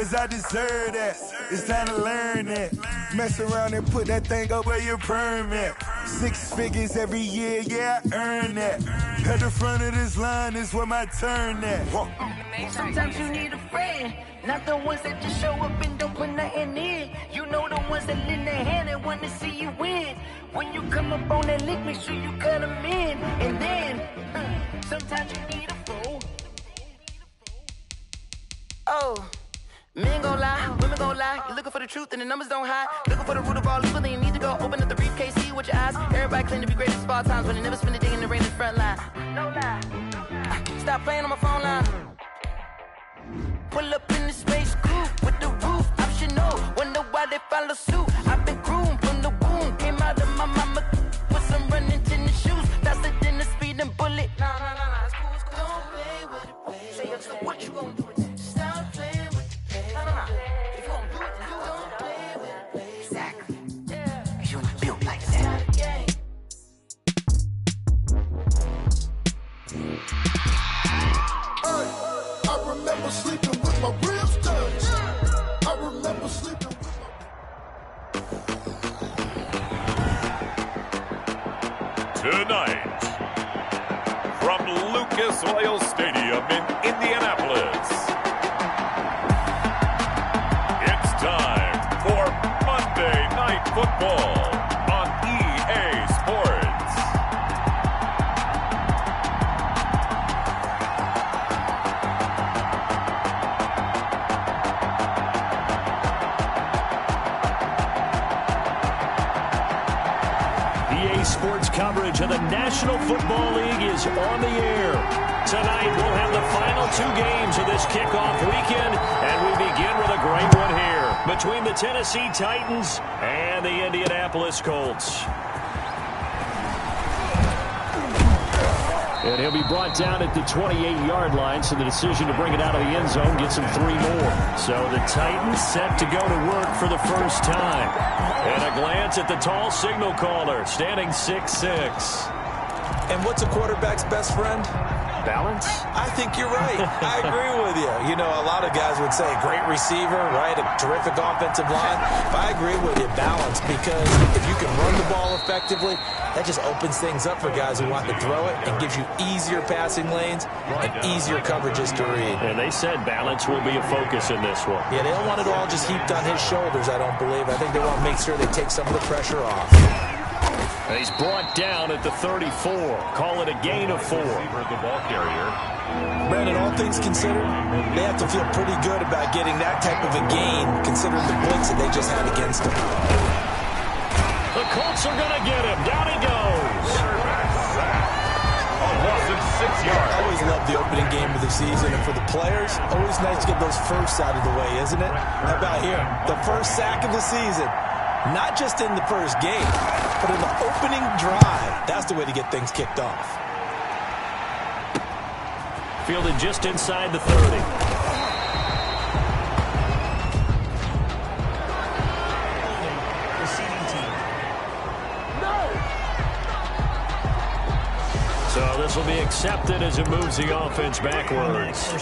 cause I deserve that. It's time to learn that. Mess around and put that thing up where your permit. 6 figures every year, yeah, I earn that. At the front of this line is where my turn at. Sometimes you need a friend, not the ones that just show up and don't put nothing in. You know the ones that lend their hand and want to see you win. When you come up on that lick, make sure you cut them in. And then, sometimes you need a fool. Oh, men gon' lie, women gon' lie. You're looking for the truth and the numbers don't hide. Looking for the root of all evil, then you need to go open up the briefcase, see with your eyes. Everybody claim to be great at small times, but they never spend a day in the rain in the front line. No lie. Stop playing on my phone line. Pull up in the space coupe with the roof optional. Wonder why they follow suit. I've been groomed from the womb. Came out of my mama with some running tennis shoes. Faster than the speeding bullet. Nah, it's cool, it's cool. Don't play with it, baby. Say what you gon' do with it? Stop playing with it, baby. Nah. If you gon' do it, then you don't play with it, baby. Exactly. Yeah. Cause you ain't built like that. I remember sleeping with my ribs touched. I remember sleeping with Tonight, from Lucas Oil Stadium in Indianapolis, it's time for Monday Night Football on EA Sports. Sports coverage of the National Football League is on the air. Tonight, we'll have the final 2 games of this kickoff weekend, and we begin with a great one here between the Tennessee Titans and the Indianapolis Colts. And he'll be brought down at the 28-yard line, so the decision to bring it out of the end zone gets him 3 more. So the Titans set to go to work for the first time. And a glance at the tall signal caller, standing 6'6". And what's a quarterback's best friend? Balance? I think you're right. I agree with you. You know, a lot of guys would say great receiver, right? A terrific offensive line. But I agree with you, balance, because if you can run the ball effectively, that just opens things up for guys who want to throw it and gives you easier passing lanes and easier coverages to read. And they said balance will be a focus in this one. Yeah, they don't want it all just heaped on his shoulders, I don't believe. I think they want to make sure they take some of the pressure off. And he's brought down at the 34. Call it a gain of 4. The ball carrier. Brandon, all things considered, they have to feel pretty good about getting that type of a gain, considering the blitz that they just had against them. The Colts are going to get him. Down he goes. A loss of 6 yards. I always love the opening game of the season, and for the players, always nice to get those firsts out of the way, isn't it? How about here? The first sack of the season. Not just in the first game, but in the opening drive. That's the way to get things kicked off. Fielded just inside the 30. So this will be accepted as it moves the offense backwards.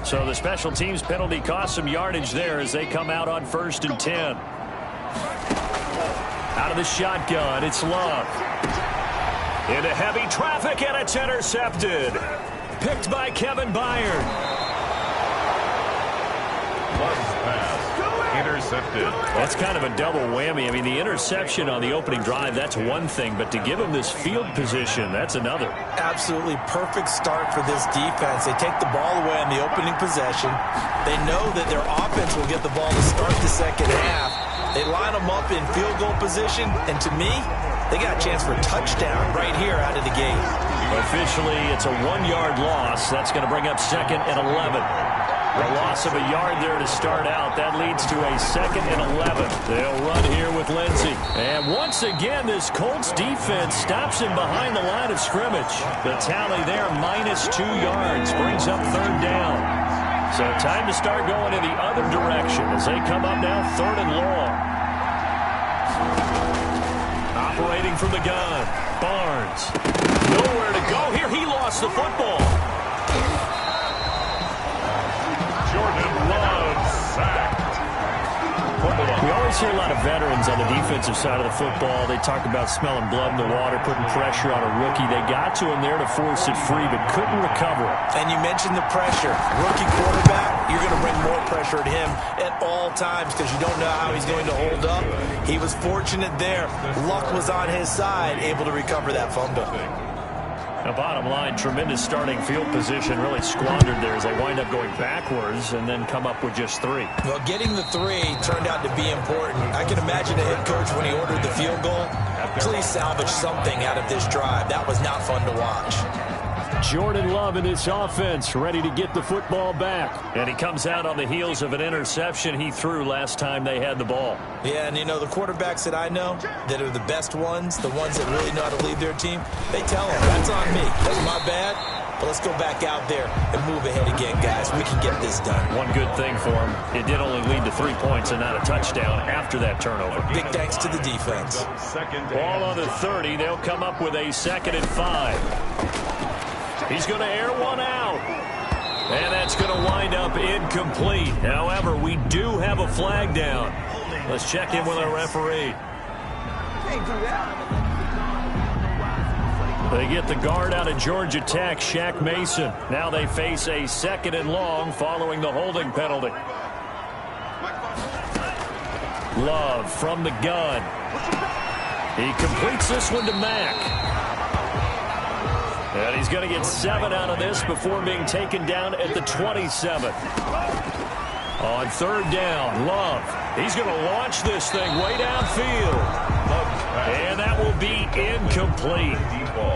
So the special teams penalty cost some yardage there as they come out on 1st and 10. Out of the shotgun, it's Love. Into heavy traffic, and it's intercepted. Picked by Kevin Byard. Love's pass. Intercepted. That's kind of a double whammy. I mean, the interception on the opening drive, that's one thing, but to give him this field position, that's another. Absolutely perfect start for this defense. They take the ball away on the opening possession. They know that their offense will get the ball to start the second half. They line them up in field goal position, and to me, they got a chance for a touchdown right here out of the gate. Officially, it's a 1-yard loss. That's going to bring up 2nd and 11. A loss of a yard there to start out. That leads to a 2nd and 11. They'll run here with Lindsey. And once again, this Colts defense stops him behind the line of scrimmage. The tally there, -2 yards, brings up 3rd down. So time to start going in the other direction as they come up now 3rd and long. Operating from the gun, Barnes. lost the football. Jordan Love sacked. We always hear a lot of veterans on the defensive side of the football. They talk about smelling blood in the water, putting pressure on a rookie. They got to him there to force it free, but couldn't recover it. And you mentioned the pressure. Rookie quarterback, you're going to bring more pressure at him at all times because you don't know how he's going to hold up. He was fortunate there. Luck was on his side, able to recover that fumble. Now, bottom line, tremendous starting field position, really squandered there as they wind up going backwards and then come up with just 3. Well, getting the 3 turned out to be important. I can imagine a head coach when he ordered the field goal, please salvage something out of this drive. That was not fun to watch. Jordan Love in this offense, ready to get the football back. And he comes out on the heels of an interception he threw last time they had the ball. Yeah, and you know, the quarterbacks that I know that are the best ones, the ones that really know how to lead their team, they tell them, that's on me. That's my bad. But let's go back out there and move ahead again, guys. We can get this done. One good thing for him, it did only lead to 3 points and not a touchdown after that turnover. Big thanks to the defense. Ball on the 30. They'll come up with a 2nd and 5. He's going to air one out. And that's going to wind up incomplete. However, we do have a flag down. Let's check in with our referee. They get the guard out of Georgia Tech, Shaq Mason. Now they face a 2nd and long following the holding penalty. Love from the gun. He completes this one to Mack. And he's going to get 7 out of this before being taken down at the 27. On 3rd down, Love. He's going to launch this thing way downfield. And that will be incomplete.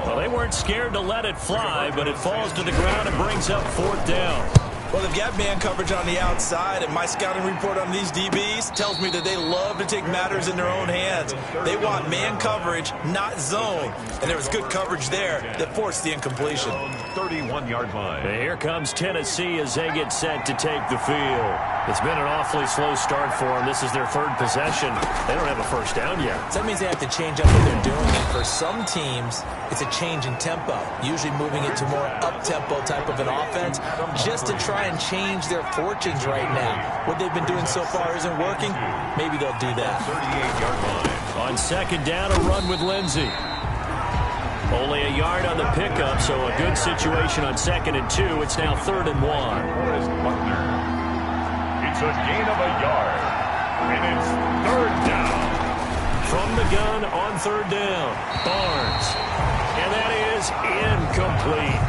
Well, they weren't scared to let it fly, but it falls to the ground and brings up 4th down. Well, they've got man coverage on the outside, and my scouting report on these DBs tells me that they love to take matters in their own hands. They want man coverage, not zone. And there was good coverage there that forced the incompletion. 31-yard line. And here comes Tennessee as they get set to take the field. It's been an awfully slow start for them. This is their 3rd possession. They don't have a 1st down yet. So that means they have to change up what they're doing. And for some teams, it's a change in tempo, usually moving it to more up-tempo type of an offense just to try and change their fortunes right now. What they've been doing so far isn't working. Maybe they'll do that. 38-yard line. On 2nd down, a run with Lindsey. Only a yard on the pickup, so a good situation on 2nd and 2. It's now 3rd and 1. It's a gain of a yard, and it's 3rd down. From the gun on 3rd down, Barnes. And that is incomplete.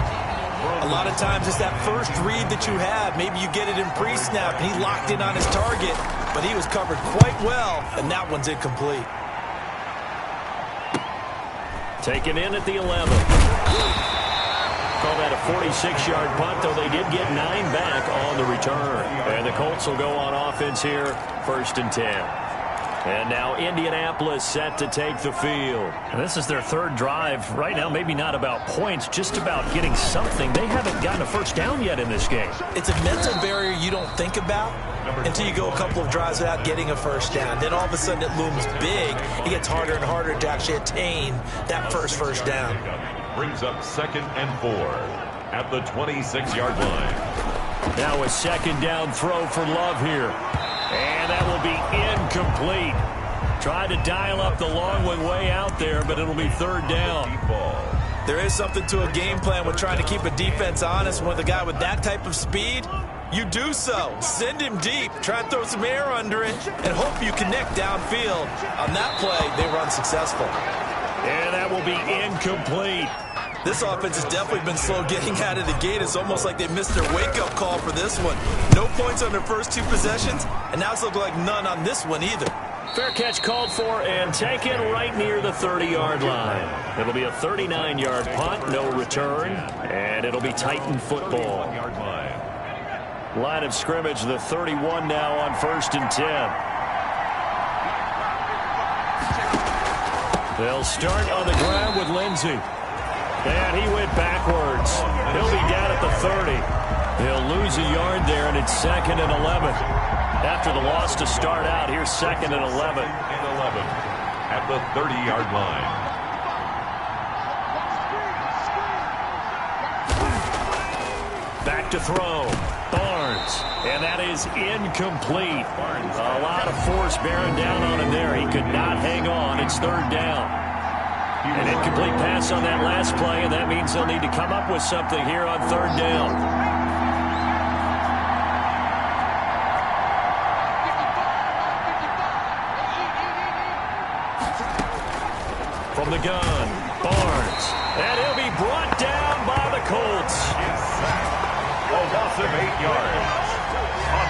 A lot of times it's that first read that you have. Maybe you get it in pre-snap, and he locked in on his target, but he was covered quite well, and that one's incomplete. Taken in at the 11. Call that a 46-yard punt, though they did get 9 back on the return. And the Colts will go on offense here, 1st and 10. And now Indianapolis set to take the field. And this is their 3rd drive. Right now, maybe not about points, just about getting something. They haven't gotten a 1st down yet in this game. It's a mental barrier you don't think about until you go a couple of drives without getting a 1st down. Then all of a sudden it looms big. It gets harder and harder to actually attain that first down. Brings up 2nd and 4 at the 26-yard line. Now a 2nd down throw for Love here. And that will be incomplete. Tried to dial up the long one way out there, but it'll be 3rd down. There is something to a game plan with trying to keep a defense honest. With a guy with that type of speed, you do so. Send him deep. Try and throw some air under it and hope you connect downfield. On that play, they run successful. And that will be incomplete. This offense has definitely been slow getting out of the gate. It's almost like they missed their wake-up call for this one. No points on their first 2 possessions, and now it's looking like none on this one either. Fair catch called for and taken right near the 30-yard line. It'll be a 39-yard punt, no return, and it'll be Titan football. Line of scrimmage, the 31 now on 1st and 10. They'll start on the ground with Lindsey. And he went backwards. He'll be down at the 30. He'll lose a yard there, and it's 2nd and 11. After the loss to start out, here's 2nd and 11. At the 30-yard line. to throw. Barnes. And that is incomplete. A lot of force bearing down on him there. He could not hang on. It's third down. An incomplete pass on that last play, and that means they'll need to come up with something here on third down. From the gun, Barnes. And he'll be brought down by the Colts. A loss of 8 yards.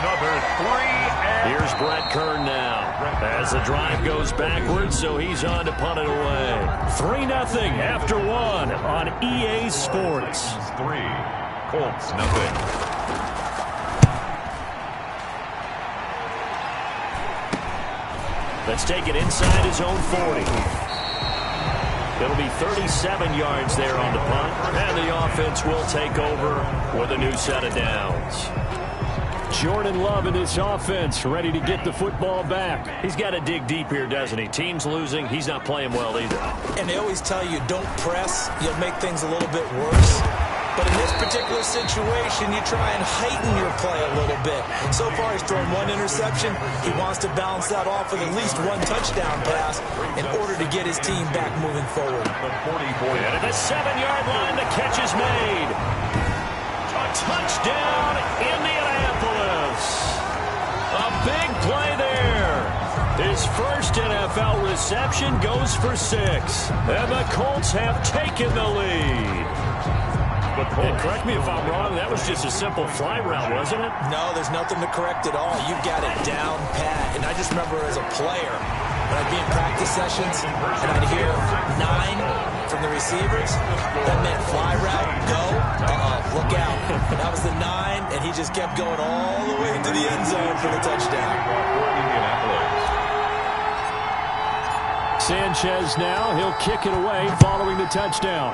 Another 3. Here's Brett Kern now. As the drive goes backwards, so he's on to punt it away. 3-0 after 1 on EA Sports. 3. Colts, nothing. Let's take it inside his own 40. It'll be 37 yards there on the punt, and the offense will take over with a new set of downs. Jordan Love in this offense, ready to get the football back. He's got to dig deep here, doesn't he? Team's losing. He's not playing well either. And they always tell you, don't press. You'll make things a little bit worse. But in this particular situation, you try and heighten your play a little bit. So far, he's thrown 1 interception. He wants to balance that off with at least 1 touchdown pass in order to get his team back moving forward. And at the 7-yard line, the catch is made. A touchdown, Indianapolis. A big play there. His first NFL reception goes for 6. And the Colts have taken the lead. And correct me if I'm wrong, that was just a simple fly route, wasn't it? No, there's nothing to correct at all. You got it down pat. And I just remember as a player, when I'd be in practice sessions and I'd hear 9 from the receivers, that meant fly route, go, look out. That was the 9, and he just kept going all the way into the end zone for the touchdown. Sanchez now, he'll kick it away following the touchdown.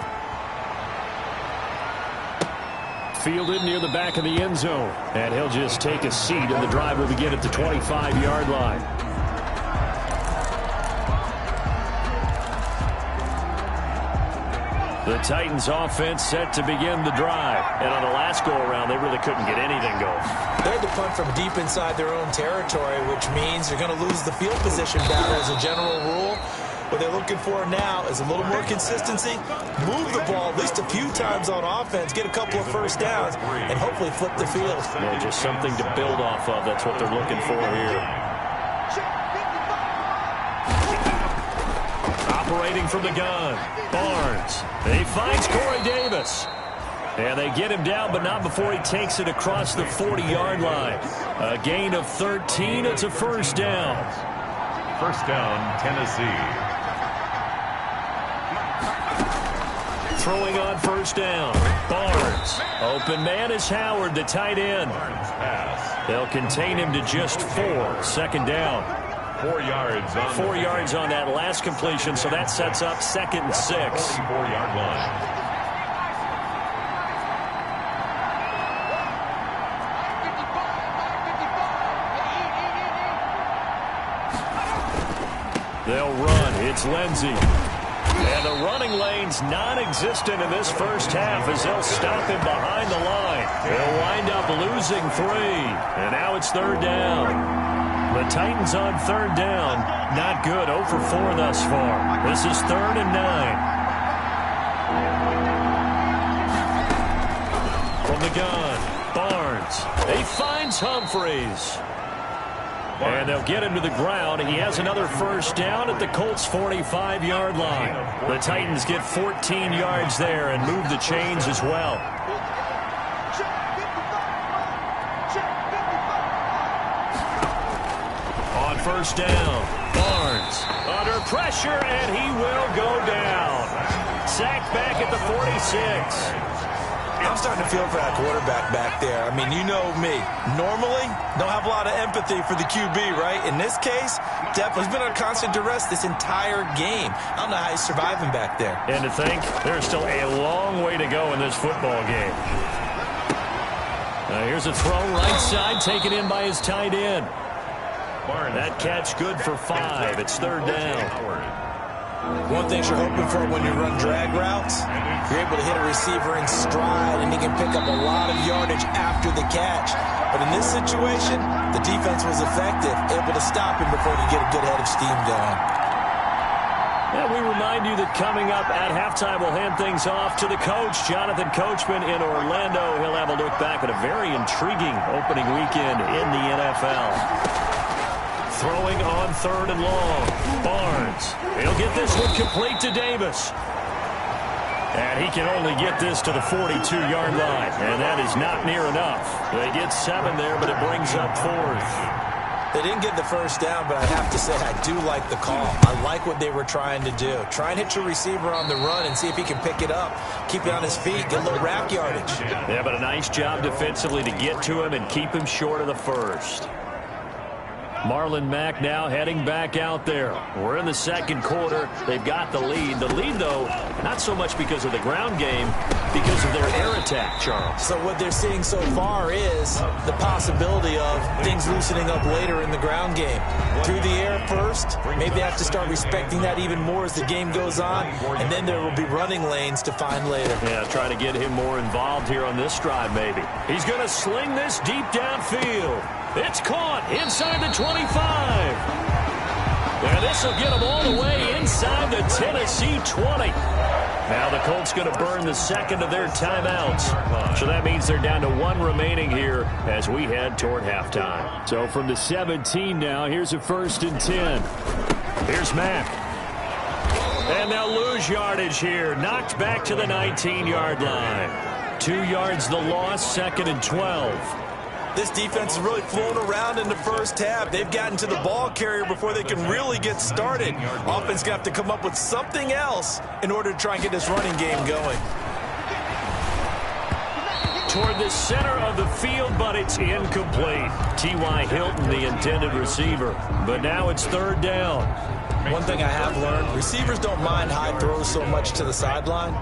Fielded near the back of the end zone. And he'll just take a seat, and the drive will begin at the 25-yard line. The Titans offense set to begin the drive. And on the last go-around, they really couldn't get anything going. They had to punt from deep inside their own territory, which means you're going to lose the field position battle as a general rule. What they're looking for now is a little more consistency, move the ball at least a few times on offense, get a couple of first downs, and hopefully flip the field. Well, just something to build off of. That's what they're looking for here. Operating from the gun, Barnes. He finds Corey Davis. And they get him down, but not before he takes it across the 40-yard line. A gain of 13. It's a first down. First down, Tennessee. Throwing on first down. Barnes. Open man is Howard, the tight end. They'll contain him to just 4. Second down. 4 yards on 4 yards on that last completion, so that sets up 2nd and 6. 44-yard line. They'll run. It's Lindsey. And the running lane's non-existent in this first half as they'll stop him behind the line. They'll wind up losing 3. And now it's third down. The Titans on third down. Not good. 0 for 4 thus far. This is 3rd and 9. From the gun, Barnes. He finds Humphreys. And they'll get him to the ground. He has another first down at the Colts' 45-yard line. The Titans get 14 yards there and move the chains as well. On first down, Barnes under pressure, and he will go down. Sacked back at the 46. I'm starting to feel for that quarterback back there. I mean, you know me. Normally, don't have a lot of empathy for the QB, right? In this case, definitely he's been under constant duress this entire game. I don't know how he's surviving back there. And to think, there's still a long way to go in this football game. Here's a throw right side, taken in by his tight end. That catch good for 5. It's third down. One thing you're hoping for when you run drag routes, you're able to hit a receiver in stride, and he can pick up a lot of yardage after the catch. But in this situation, the defense was effective, able to stop him before he could get a good head of steam going. And we remind you that coming up at halftime, we'll hand things off to the coach, Jonathan Coachman in Orlando. He'll have a look back at a very intriguing opening weekend in the NFL. Throwing on 3rd and long. Barnes. He'll get this one complete to Davis. And he can only get this to the 42-yard line. And that is not near enough. They get 7 there, but it brings up 4th. They didn't get the first down, but I have to say I do like the call. I like what they were trying to do. Try and hit your receiver on the run and see if he can pick it up. Keep it on his feet, get a little rack yardage. Yeah, but a nice job defensively to get to him and keep him short of the first. Marlon Mack now heading back out there. We're in the second quarter. They've got the lead. The lead, though, not so much because of the ground game, because of their air attack, Charles. So what they're seeing so far is the possibility of things loosening up later in the ground game. Through the air first, maybe they have to start respecting that even more as the game goes on, and then there will be running lanes to find later. Yeah, trying to get him more involved here on this drive, maybe. He's going to sling this deep downfield. It's caught inside the 25. And this will get them all the way inside the Tennessee 20. Now the Colts going to burn the second of their timeouts. So that means they're down to 1 remaining here as we head toward halftime. So from the 17 now, here's a 1st and 10. Here's Mack. And they'll lose yardage here. Knocked back to the 19-yard line. 2 yards the loss, 2nd and 12. This defense is really flown around in the first half. They've gotten to the ball carrier before they can really get started. Offense going to have to come up with something else in order to try and get this running game going. Toward the center of the field, but it's incomplete. T.Y. Hilton, the intended receiver. But now it's 3rd down. One thing I have learned, receivers don't mind high throws so much to the sideline,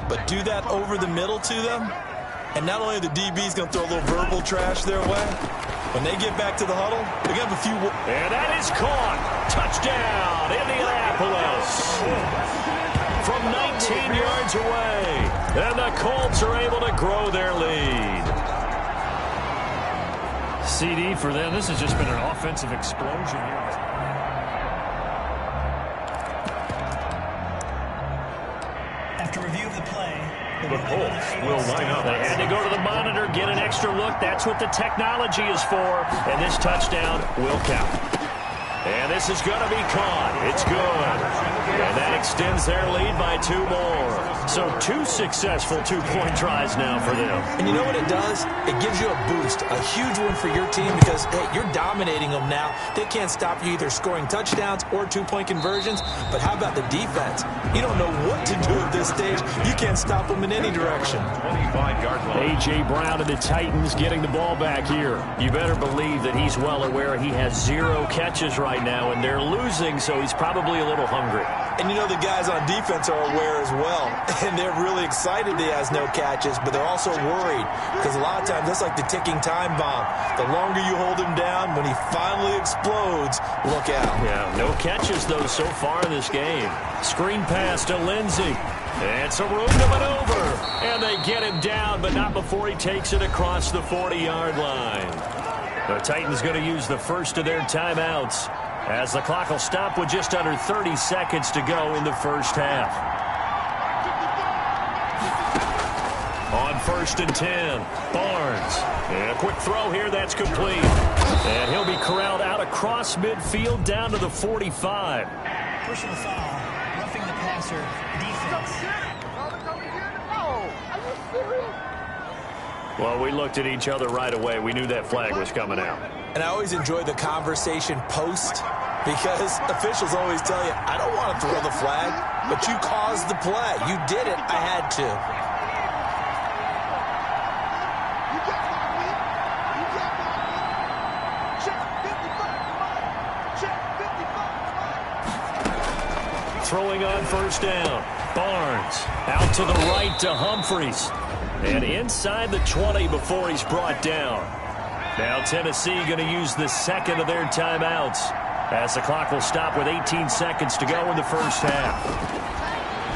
but do that over the middle to them. And not only are the DBs going to throw a little verbal trash their way, when they get back to the huddle, they're going to have a few... And that is caught. Touchdown, Indianapolis. From 19 yards away. And the Colts are able to grow their lead. CD for them. This has just been an offensive explosion here. After review of the play... The Colts will line up. They had to go to the monitor, get an extra look. That's what the technology is for. And this touchdown will count. And this is going to be caught. It's good. And that extends their lead by 2 more. So 2 successful 2-point tries now for them. And you know what it does? It gives you a boost, a huge one for your team because, hey, you're dominating them now. They can't stop you either scoring touchdowns or 2-point conversions. But how about the defense? You don't know what to do at this stage. You can't stop them in any direction. 25-yard line. A.J. Brown and the Titans getting the ball back here. You better believe that he's well aware he has 0 catches right now, and they're losing, so he's probably a little hungry. And you know the guys on defense are aware as well. And they're really excited he has no catches, but they're also worried because a lot of times that's like the ticking time bomb. The longer you hold him down, when he finally explodes, look out. Yeah, no catches, though, so far in this game. Screen pass to Lindsey. And some room to maneuver. And they get him down, but not before he takes it across the 40-yard line. The Titans going to use the first of their timeouts as the clock will stop with just under 30 seconds to go in the first half. On 1st and 10, Barnes. And a quick throw here, that's complete. And he'll be corralled out across midfield down to the 45. Personal foul, roughing the passer, defense. Well, we looked at each other right away. We knew that flag was coming out. And I always enjoy the conversation post because officials always tell you, I don't want to throw the flag, but you caused the play. You did it. I had to. Throwing on 1st down. Barnes out to the right to Humphreys. And inside the 20 before he's brought down. Now Tennessee going to use the second of their timeouts as the clock will stop with 18 seconds to go in the first half.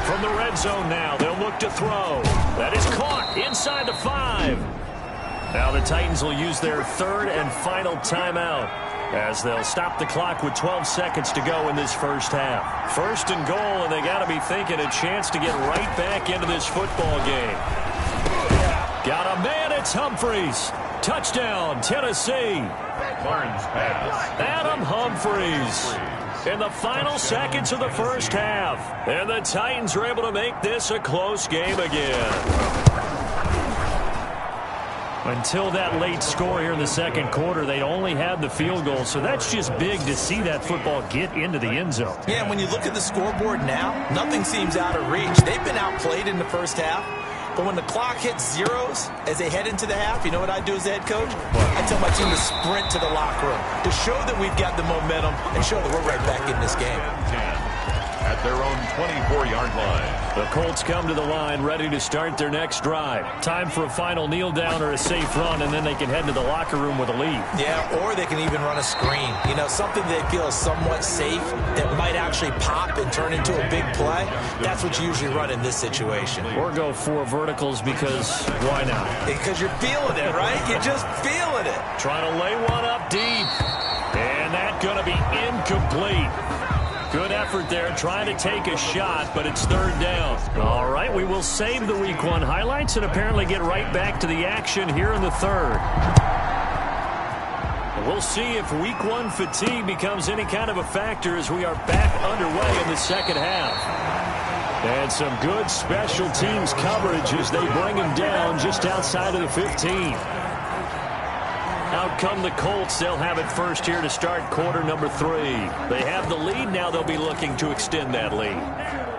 From the red zone now, they'll look to throw. That is caught inside the 5. Now the Titans will use their third and final timeout as they'll stop the clock with 12 seconds to go in this first half. First and goal, and they got to be thinking a chance to get right back into this football game. Got a man, it's Humphries. Touchdown, Tennessee. Barnes pass. Adam Humphries in the final seconds of the first half. And the Titans are able to make this a close game again. Until that late score here in the second quarter, they only had the field goal, so that's just big to see that football get into the end zone. Yeah, and when you look at the scoreboard now, nothing seems out of reach. They've been outplayed in the first half, but when the clock hits zeros as they head into the half, you know what I do as the head coach? I tell my team to sprint to the locker room to show that we've got the momentum and show that we're right back in this game. At their own 24-yard line. The Colts come to the line ready to start their next drive. Time for a final kneel down or a safe run, and then they can head to the locker room with a lead. Yeah, or they can even run a screen. You know, something they feel is somewhat safe that might actually pop and turn into a big play. That's what you usually run in this situation. Or go 4 verticals because why not? Because you're feeling it, right? You're just feeling it. Trying to lay one up deep. And that's going to be incomplete. Good effort there, trying to take a shot, but it's third down. All right, we will save the Week 1 highlights and apparently get right back to the action here in the third. We'll see if Week 1 fatigue becomes any kind of a factor as we are back underway in the second half. And some good special teams coverage as they bring him down just outside of the 15. Out come the Colts. They'll have it first here to start quarter number 3. They have the lead. Now they'll be looking to extend that lead.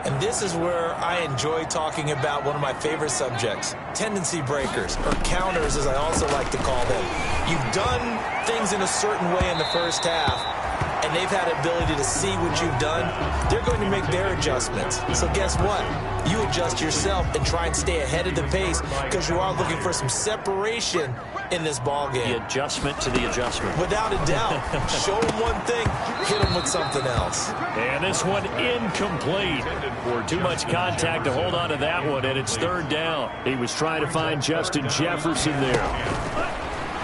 And this is where I enjoy talking about one of my favorite subjects, tendency breakers, or counters as I also like to call them. You've done things in a certain way in the first half, and they've had the ability to see what you've done. They're going to make their adjustments. So guess what? You adjust yourself and try and stay ahead of the pace because you are looking for some separation in this ball game. The adjustment to the adjustment. Without a doubt. Show them one thing, hit them with something else. And this one incomplete. Too much contact to hold on to that one, and it's third down. He was trying to find Justin Jefferson there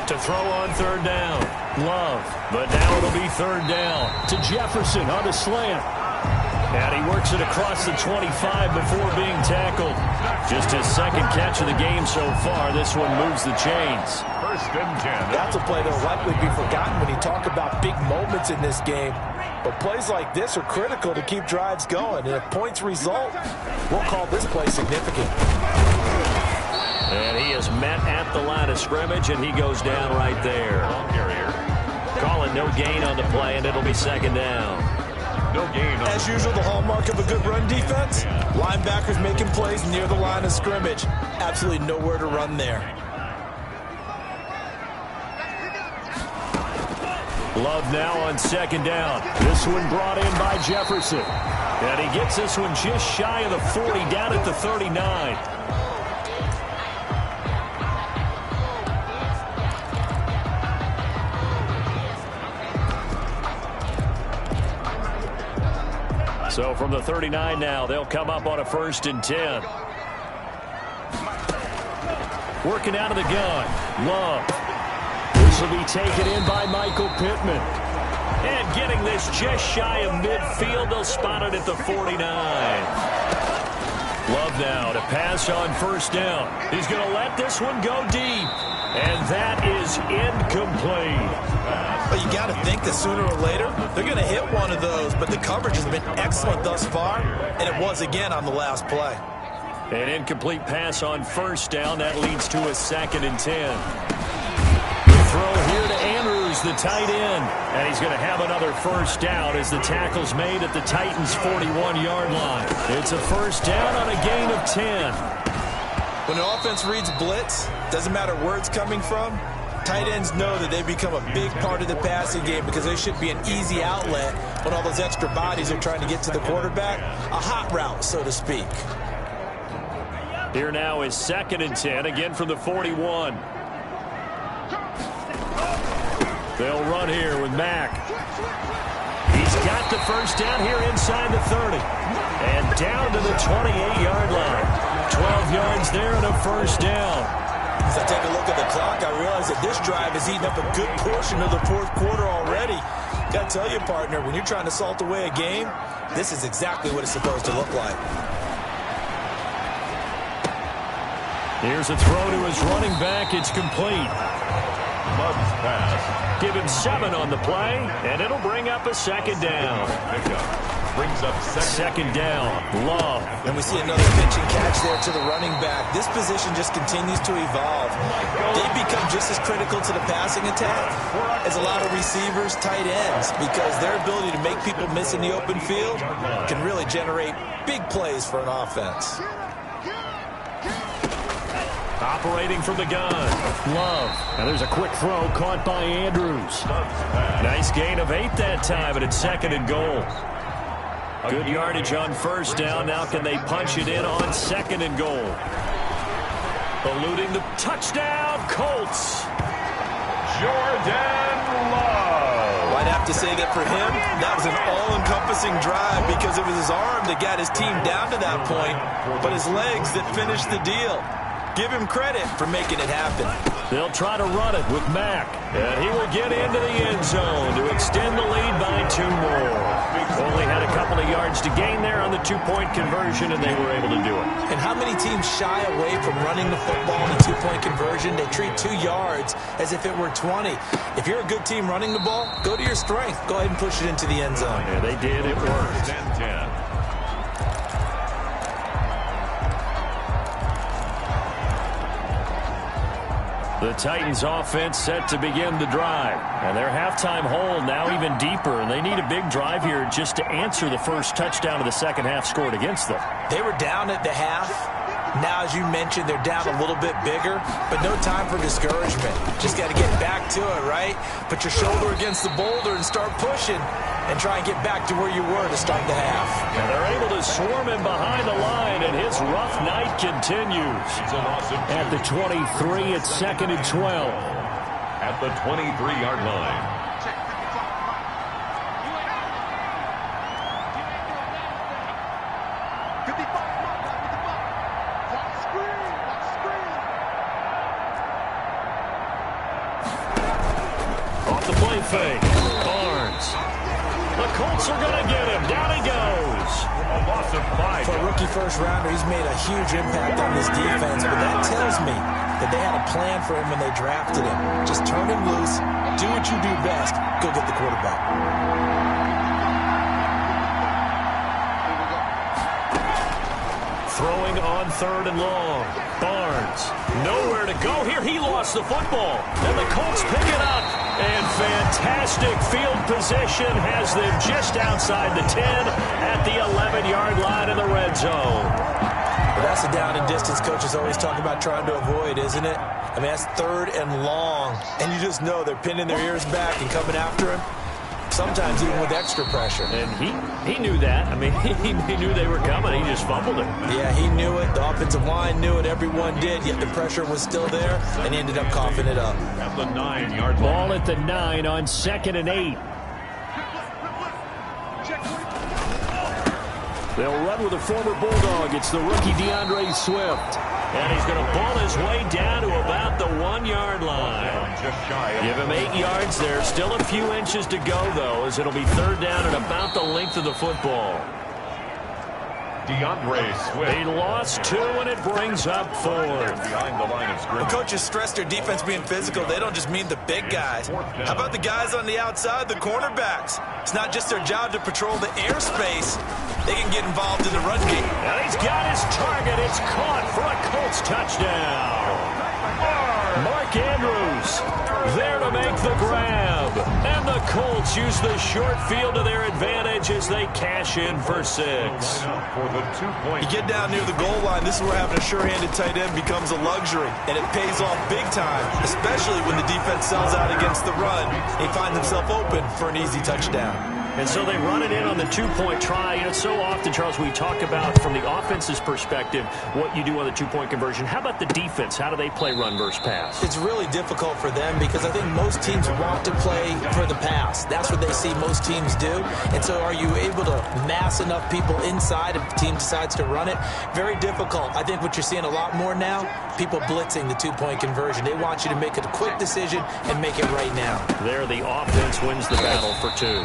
to throw on third down. Love, but now it'll be third down to Jefferson on the slant. And he works it across the 25 before being tackled. Just his second catch of the game so far. This one moves the chains. First and 10. That's a play that'll likely be forgotten when you talk about big moments in this game. But plays like this are critical to keep drives going. And if points result, we'll call this play significant. And he is met at the line of scrimmage, and he goes down right there. Call it no gain on the play, and it'll be second down. No gain. As usual, the hallmark of a good run defense, linebackers making plays near the line of scrimmage. Absolutely nowhere to run there. Love now on second down. This one brought in by Jefferson. And he gets this one just shy of the 40, down at the 39. So from the 39 now, they'll come up on a first and 10. Working out of the gun. Love. This will be taken in by Michael Pittman. And getting this just shy of midfield, they'll spot it at the 49. Love now to pass on first down. He's going to let this one go deep. And that is incomplete. But you got to think that sooner or later, they're going to hit one of those. But the coverage has been excellent thus far, and it was again on the last play. An incomplete pass on first down. That leads to a second and 10. Throw here to Andrews, the tight end. And he's going to have another first down as the tackle's made at the Titans' 41-yard line. It's a first down on a gain of 10. When the offense reads blitz, doesn't matter where it's coming from, tight ends know that they become a big part of the passing game because they should be an easy outlet when all those extra bodies are trying to get to the quarterback. A hot route, so to speak. Here now is second and 10, again from the 41. They'll run here with Mack. He's got the first down here inside the 30. And down to the 28-yard line. 12 yards there and a first down. As I take a look at the clock, I realize that this drive has eaten up a good portion of the fourth quarter already. Got to tell you, partner, when you're trying to salt away a game, this is exactly what it's supposed to look like. Here's a throw to his running back. It's complete. Love's pass. Give him 7 on the play, and it'll bring up a second down. Brings up second down. Love. And we see another pitch and catch there to the running back. This position just continues to evolve. They become just as critical to the passing attack as a lot of receivers, tight ends, because their ability to make people miss in the open field can really generate big plays for an offense. Operating from the gun. Love. Now there's a quick throw caught by Andrews. Nice gain of 8 that time, and it's second and goal. Good yardage on first down. Now can they punch it in on second and goal? Eluding the touchdown, Colts. Jordan Love. I'd have to say that for him, that was an all-encompassing drive because it was his arm that got his team down to that point, but his legs that finished the deal. Give him credit for making it happen. They'll try to run it with Mack, and he will get into the end zone to extend the lead by 2 more. Only had a couple of yards to gain there on the 2-point conversion, and they were able to do it. And how many teams shy away from running the football in a 2-point conversion? They treat 2 yards as if it were 20. If you're a good team running the ball, go to your strength. Go ahead and push it into the end zone. Yeah, they did. It worked. 10-10. The Titans offense set to begin the drive. And their halftime hole now even deeper. And they need a big drive here just to answer the first touchdown of the second half scored against them. They were down at the half. Now, as you mentioned, they're down a little bit bigger, but no time for discouragement. Just got to get back to it, right? Put your shoulder against the boulder and start pushing and try and get back to where you were to start the half. And they're able to swarm him behind the line, and his rough night continues. At the 23, it's second and 12. At the 23-yard line. Off the play fake. Barnes. The Colts are going to get him. Down he goes. A loss of 5. For a rookie first-rounder, he's made a huge impact on this defense, but that tells me that they had a plan for him when they drafted him. Just turn him loose, do what you do best, go get the quarterback. Throwing on third and long. Barnes. Nowhere to go here. He lost the football. And the Colts pick it up. And fantastic field position has them just outside the 10 at the 11-yard line in the red zone. Well, that's the down and distance coaches always talk about trying to avoid, isn't it? I mean, that's third and long. And you just know they're pinning their ears back and coming after him. Sometimes even with extra pressure. And he knew that. I mean, he knew they were coming. He just fumbled it. Yeah, he knew it. The offensive line knew it. Everyone did. Yet the pressure was still there, and he ended up coughing it up. At the 9-yard line. Ball at the 9 on second and 8. They'll run with a former Bulldog. It's the rookie DeAndre Swift. And he's going to ball his way down to about the 1-yard line. Just shy of Give him 8 yards there. Still a few inches to go, though, as it'll be third down at about the length of the football. DeAndre Swift. He lost 2, and it brings up 4. Behind the line of When scrimmage. coaches stress their defense being physical, they don't just mean the big guys. How about the guys on the outside, the cornerbacks? It's not just their job to patrol the airspace. They can get involved in the run game. And he's got his target. It's caught for a Colts touchdown. Mark Andrews there to make the grab. And the Colts use the short field to their advantage as they cash in for 6. For the 2-point. You get down near the goal line, this is where having a sure-handed tight end becomes a luxury, and it pays off big time, especially when the defense sells out against the run. He finds himself open for an easy touchdown. And so they run it in on the two-point try. You know, so often, Charles, we talk about from the offense's perspective what you do on the two-point conversion. How about the defense? How do they play run versus pass? It's really difficult for them because I think most teams want to play for the pass. That's what they see most teams do. And so are you able to mass enough people inside if the team decides to run it? Very difficult. I think what you're seeing a lot more now, people blitzing the two-point conversion. They want you to make a quick decision and make it right now. There, the offense wins the battle for two.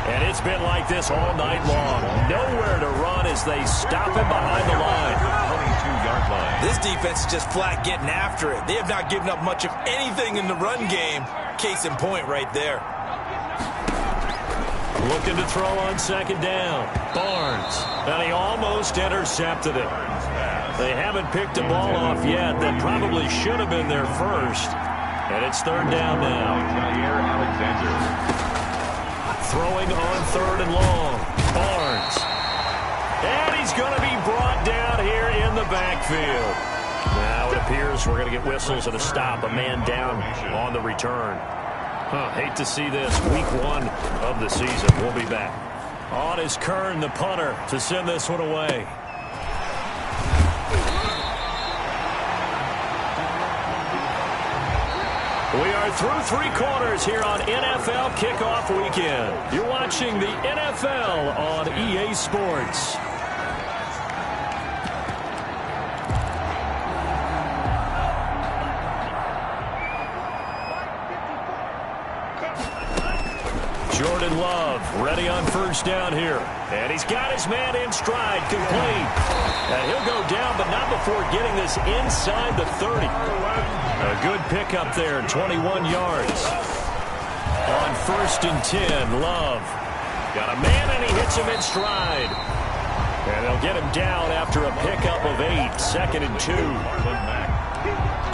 And it's been like this all night long. Nowhere to run as they stop him behind the line. 22-yard line. This defense is just flat getting after it. They have not given up much of anything in the run game. Case in point right there. Looking to throw on second down. Barnes. And he almost intercepted it. They haven't picked a ball off yet. That probably should have been their first. And it's third down now. Jair Alexander. Throwing on third and long. Barnes. And he's going to be brought down here in the backfield. Now it appears we're going to get whistles and a stop. A man down on the return. Hate to see this. Week 1 of the season. We'll be back. On is Kern, the punter, to send this one away. We are through 3 quarters here on NFL Kickoff Weekend. You're watching the NFL on EA Sports. Jordan Love ready on first down here. And he's got his man in stride, complete. And he'll go down, but not before getting this inside the 30. A good pickup there, 21 yards. On first and 10, Love. Got a man, and he hits him in stride. And they'll get him down after a pickup of 8, second and 2.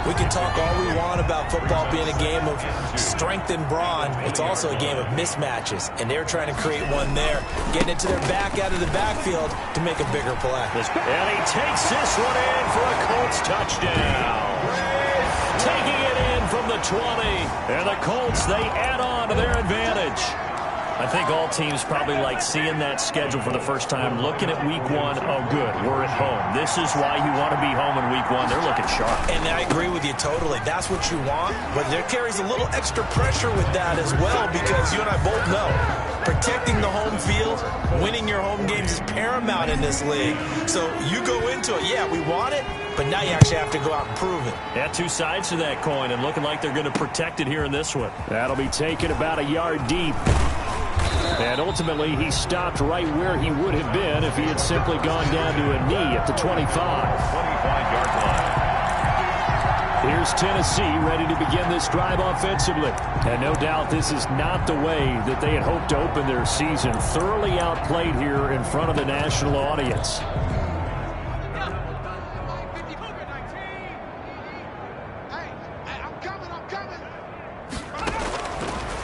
We can talk all we want about football being a game of strength and brawn. It's also a game of mismatches, and they're trying to create one there, getting it to their back out of the backfield to make a bigger play. And he takes this one in for a Colts touchdown. Taking it in from the 20. And the Colts, they add on to their advantage. I think all teams probably like seeing that schedule for the first time, looking at week 1. Oh, good, we're at home. This is why you want to be home in week 1. They're looking sharp. And I agree with you totally. That's what you want. But there carries a little extra pressure with that as well, because you and I both know protecting the home field, winning your home games is paramount in this league. So you go into it, yeah, we want it, but now you actually have to go out and prove it. Yeah, 2 sides to that coin, and looking like they're going to protect it here in this one. That'll be taken about a yard deep. And ultimately, he stopped right where he would have been if he had simply gone down to a knee at the 25. 25-yard line. Here's Tennessee ready to begin this drive offensively. And no doubt this is not the way that they had hoped to open their season. Thoroughly outplayed here in front of the national audience.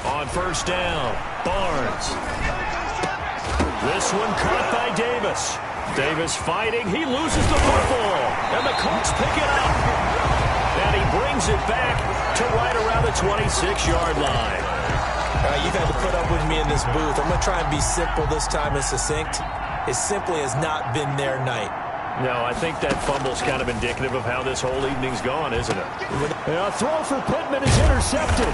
On first down, Barnes. This one caught by Davis. Davis fighting. He loses the football. And the Colts pick it up. And he brings it back to right around the 26-yard line. You've had to put up with me in this booth. I'm going to try and be simple this time and succinct. It simply has not been their night. No, I think that fumble's kind of indicative of how this whole evening's gone, isn't it? A throw for Pittman is intercepted.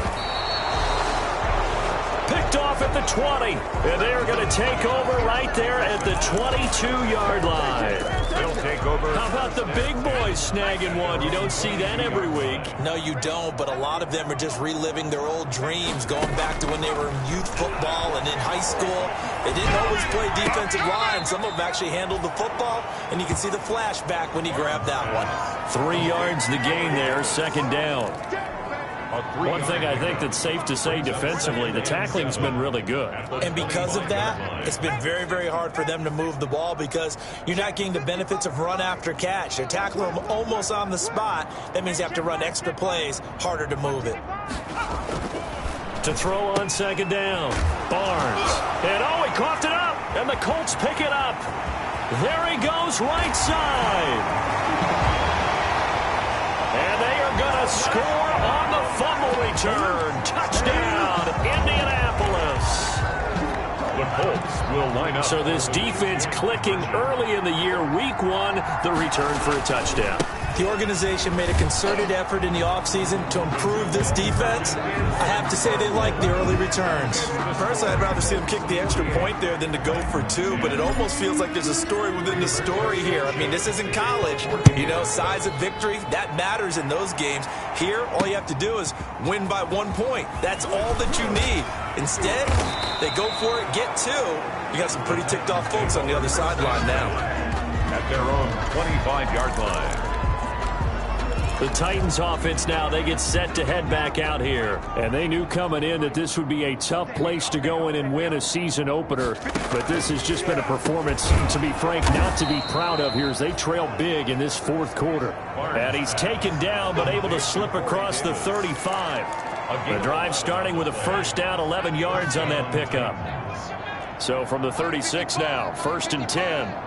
Picked off at the 20, and they are going to take over right there at the 22-yard line. They'll take over. How about the big boys snagging one? You don't see that every week. No, you don't, but a lot of them are just reliving their old dreams, going back to when they were in youth football and in high school. They didn't always play defensive line. Some of them actually handled the football, and you can see the flashback when he grabbed that one. 3 yards the gain there, second down. One thing I think that's safe to say defensively, the tackling's been really good. And because of that, it's been very, very hard for them to move the ball because you're not getting the benefits of run after catch. They're tackling them almost on the spot. That means you have to run extra plays, harder to move it. To throw on second down, Barnes. And oh, he coughed it up, and the Colts pick it up. There he goes, right side. And they are going to score on the fumble return. Touchdown, Indianapolis. The Colts will line up. So this defense clicking early in the year. Week 1, the return for a touchdown. The organization made a concerted effort in the offseason to improve this defense. I have to say they like the early returns. Personally, I'd rather see them kick the extra point there than to go for 2, but it almost feels like there's a story within the story here. I mean, this isn't college. You know, size of victory, that matters in those games. Here, all you have to do is win by 1 point. That's all that you need. Instead, they go for it, get 2. You got some pretty ticked off folks on the other sideline now. At their own 25-yard line. The Titans offense now, they get set to head back out here. And they knew coming in that this would be a tough place to go in and win a season opener. But this has just been a performance, to be frank, not to be proud of here as they trail big in this 4th quarter. And he's taken down but able to slip across the 35. The drive starting with a first down, 11 yards on that pickup. So from the 36 now, 1st and 10.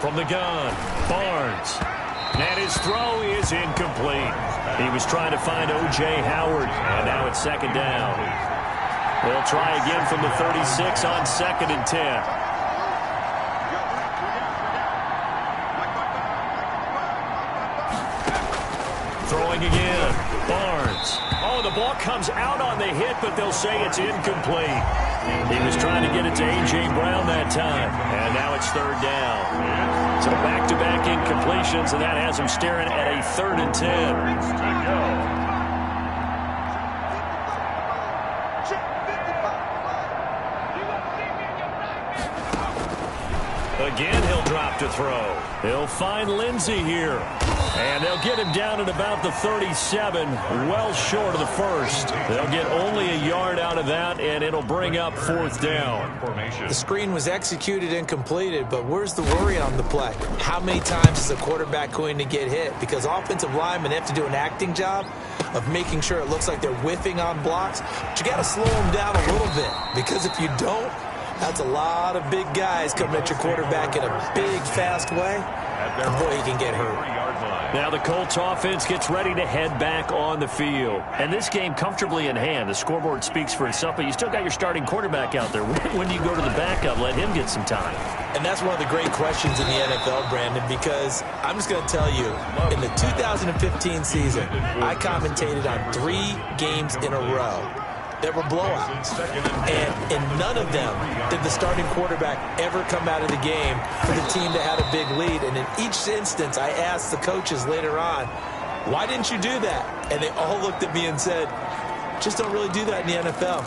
From the gun, Barnes. And his throw is incomplete. He was trying to find O.J. Howard, and now it's 2nd down. They'll try again from the 36 on 2nd and 10. Throwing again, Barnes. Oh, the ball comes out on the hit, but they'll say it's incomplete. He was trying to get it to A.J. Brown that time, and now it's 3rd down. So back-to-back incompletions, and that has him staring at a 3rd and 10. Again, he'll drop to throw. He'll find Lindsey here. And they'll get him down at about the 37, well short of the 1st. They'll get only a yard out of that, and it'll bring up 4th down. The screen was executed and completed, but where's the worry on the play? How many times is a quarterback going to get hit? Because offensive linemen have to do an acting job of making sure it looks like they're whiffing on blocks. But you got to slow them down a little bit, because if you don't, that's a lot of big guys coming at your quarterback in a big, fast way. And boy, he can get hurt. Now the Colts offense gets ready to head back on the field. And this game comfortably in hand. The scoreboard speaks for itself, but you still got your starting quarterback out there. When do you go to the backup? Let him get some time. And that's one of the great questions in the NFL, Brandon, because I'm just going to tell you, in the 2015 season, I commentated on 3 games in a row. There were blowouts, and in none of them did the starting quarterback ever come out of the game for the team that had a big lead. And in each instance, I asked the coaches later on, why didn't you do that? And they all looked at me and said, just don't really do that in the NFL.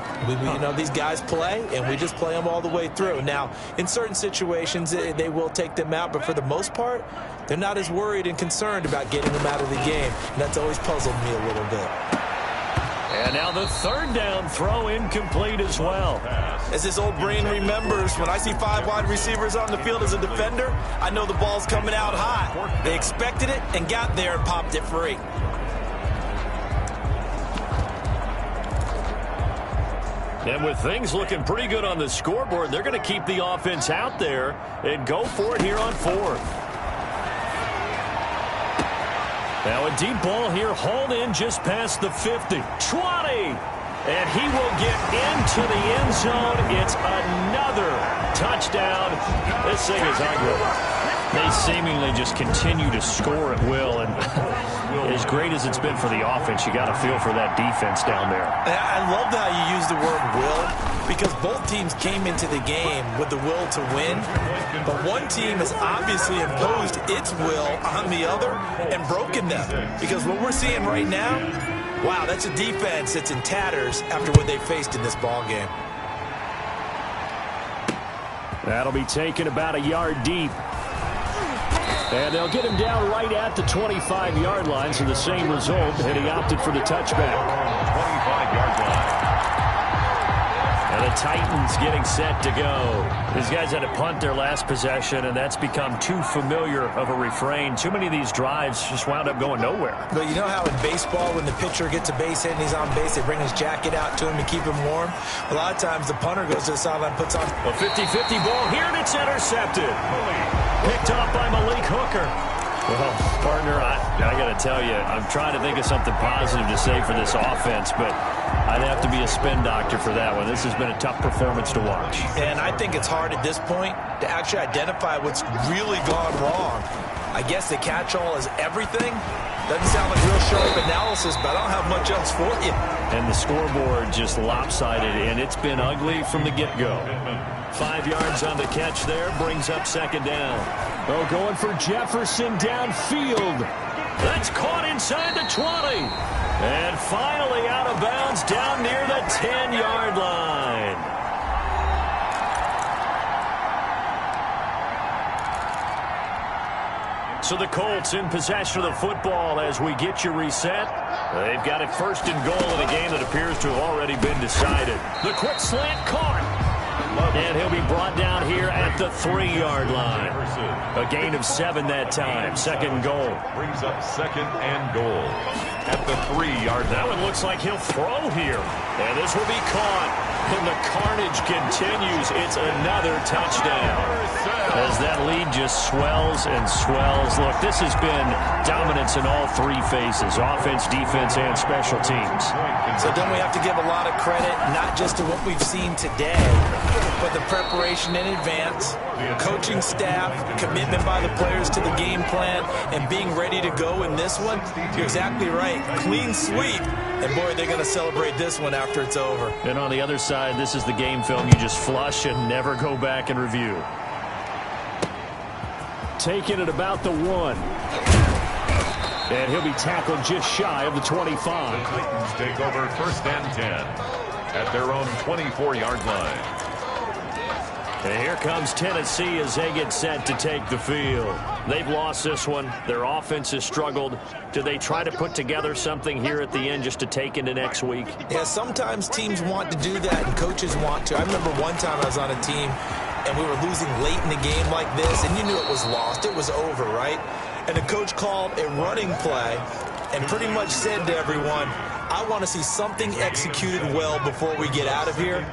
You know, these guys play, and we just play them all the way through. Now, in certain situations, they will take them out, but for the most part, they're not as worried and concerned about getting them out of the game. And that's always puzzled me a little bit. And now the 3rd down throw incomplete as well. As this old brain remembers, when I see 5 wide receivers on the field as a defender, I know the ball's coming out high. They expected it and got there and popped it free. And with things looking pretty good on the scoreboard, they're going to keep the offense out there and go for it here on 4th. Now a deep ball here, hauled in just past the 50. 20! And he will get into the end zone. It's another touchdown. This thing is ugly. They seemingly just continue to score at will. And as great as it's been for the offense, you got to feel for that defense down there. I love how you use the word will, because both teams came into the game with the will to win. But one team has obviously imposed its will on the other and broken them. Because what we're seeing right now, wow, that's a defense that's in tatters after what they faced in this ball game. That'll be taken about a yard deep. And they'll get him down right at the 25-yard line, so the same result, and he opted for the touchback. 25-yard line. And the Titans getting set to go. These guys had to punt their last possession, and that's become too familiar of a refrain. Too many of these drives just wound up going nowhere. But you know how in baseball, when the pitcher gets a base hit and he's on base, they bring his jacket out to him to keep him warm? A lot of times the punter goes to the sideline, puts on a 50-50 ball here, and it's intercepted. Picked off by Malik Hooker. Well, partner, I got to tell you, I'm trying to think of something positive to say for this offense, but I'd have to be a spin doctor for that one. This has been a tough performance to watch. And I think it's hard at this point to actually identify what's really gone wrong. I guess the catch-all is everything. Doesn't sound like real sharp analysis, but I don't have much else for you. And the scoreboard just lopsided, and it's been ugly from the get-go. 5 yards on the catch there, brings up second down. Oh, going for Jefferson downfield. That's caught inside the 20. And finally out of bounds down near the 10-yard line. So the Colts in possession of the football as we get you reset. They've got it first and goal in a game that appears to have already been decided. The quick slant caught. And he'll be brought down here at the 3-yard line. A gain of 7 that time. Second and goal. Brings up second and goal at the 3-yard line. That one looks like he'll throw here. And this will be caught. And the carnage continues. It's another touchdown. As that lead just swells and swells. Look, this has been dominance in all 3 phases. Offense, defense, and special teams. So don't we have to give a lot of credit, not just to what we've seen today, but the preparation in advance, coaching staff, commitment by the players to the game plan, and being ready to go in this one? You're exactly right. Clean sweep. And, boy, they're going to celebrate this one after it's over. And on the other side, this is the game film you just flush and never go back and review. Taking it about the 1. And he'll be tackled just shy of the 25. The Titans take over first and 10 at their own 24-yard line. And here comes Tennessee as they get set to take the field. They've lost this one. Their offense has struggled. Do they try to put together something here at the end just to take into next week? Yeah, sometimes teams want to do that and coaches want to. I remember one time I was on a team and we were losing late in the game like this, and you knew it was lost. It was over, right? And the coach called a running play and pretty much said to everyone, I want to see something executed well before we get out of here.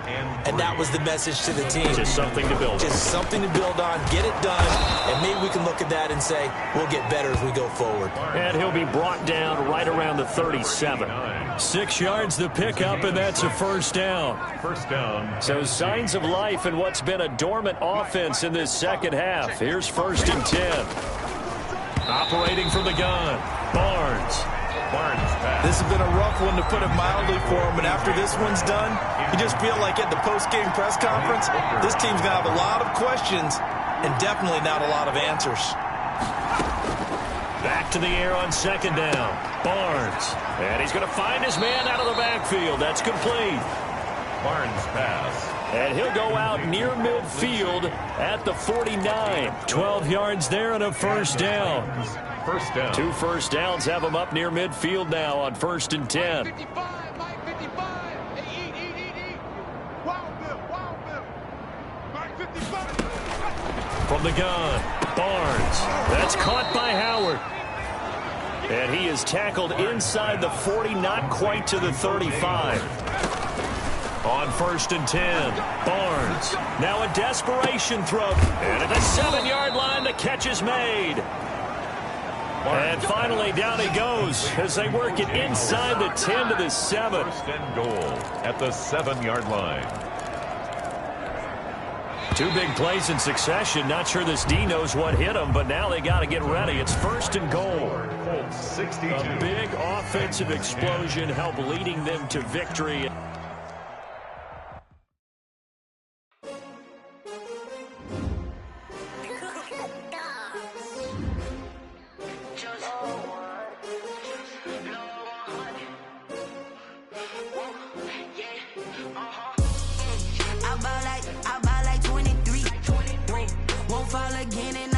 And that was the message to the team. Just something to build on. Just something to build on, get it done, and maybe we can look at that and say, we'll get better as we go forward. And he'll be brought down right around the 37. 6 yards the pickup, and that's a first down. First down. So signs of life in what's been a dormant offense in this second half. Here's first and 10. Operating from the gun, Barnes. This has been a rough one, to put it mildly, for him. And after this one's done, you just feel like at the post-game press conference, this team's going to have a lot of questions and definitely not a lot of answers. Back to the air on second down. Barnes. And he's going to find his man out of the backfield. That's complete. Barnes pass. And he'll go out near midfield at the 49. 12 yards there and a first down. First down. 2 first downs have him up near midfield now on first and 10. From the gun, Barnes. That's caught by Howard. And he is tackled inside the 40, not quite to the 35. On first and 10, Barnes. Now a desperation throw. And at the 7-yard line, the catch is made. And finally, down he goes as they work it inside the 10 to the 7. First and goal at the 7-yard line. 2 big plays in succession. Not sure this D knows what hit him, but now they got to get ready. It's first and goal. 62. A big offensive explosion helped leading them to victory. I ball like 23. Won't fall again and